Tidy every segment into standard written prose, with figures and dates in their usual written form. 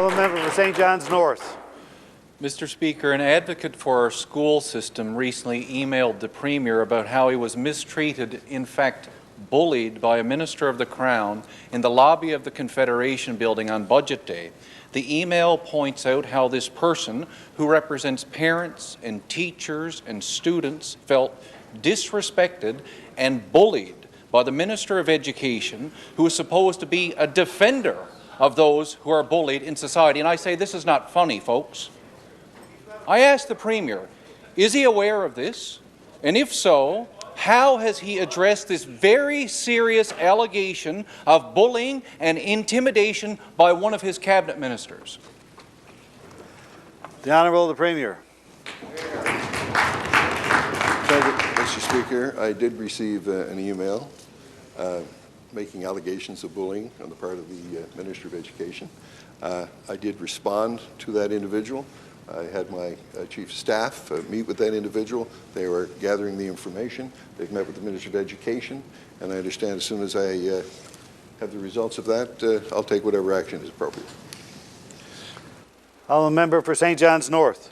Honourable member for St. John's North. Mr. Speaker, an advocate for our school system recently emailed the Premier about how he was mistreated, in fact bullied, by a Minister of the Crown in the lobby of the Confederation building on Budget Day. The email points out how this person, who represents parents and teachers and students, felt disrespected and bullied by the Minister of Education, who is supposed to be a defender of those who are bullied in society. And I say this is not funny, folks. I asked the Premier, is he aware of this? And if so, how has he addressed this very serious allegation of bullying and intimidation by one of his cabinet ministers? The Honourable the Premier. Thank you, Mr. Speaker. I did receive an email making allegations of bullying on the part of the Minister of Education. I did respond to that individual. I had my Chief of Staff meet with that individual. They were gathering the information. They've met with the Minister of Education, and I understand as soon as I have the results of that, I'll take whatever action is appropriate. Honourable member for St. John's North.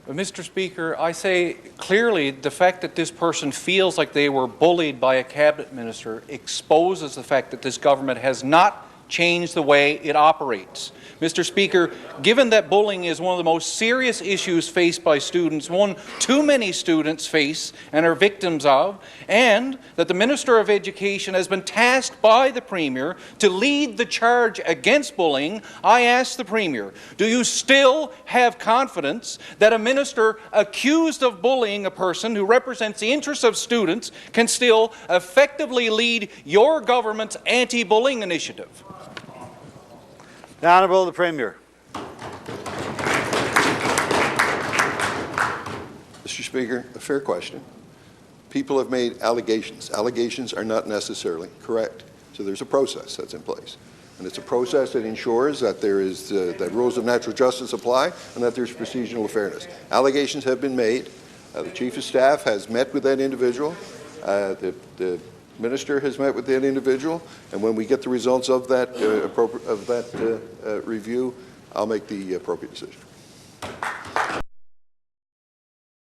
Mr. Speaker, I say clearly the fact that this person feels like they were bullied by a cabinet minister exposes the fact that this government has not changed the way it operates. Mr. Speaker, given that bullying is one of the most serious issues faced by students, one too many students face and are victims of, and that the Minister of Education has been tasked by the Premier to lead the charge against bullying, I ask the Premier, do you still have confidence that a minister accused of bullying a person who represents the interests of students can still effectively lead your government's anti-bullying initiative? The Honourable the Premier. Mr. Speaker, a fair question. People have made allegations. Allegations are not necessarily correct. So there's a process that's in place. And it's a process that ensures that there is that rules of natural justice apply and that there's procedural fairness. Allegations have been made. The Chief of Staff has met with that individual. The Minister has met with that individual, and when we get the results of that review, I'll make the appropriate decision.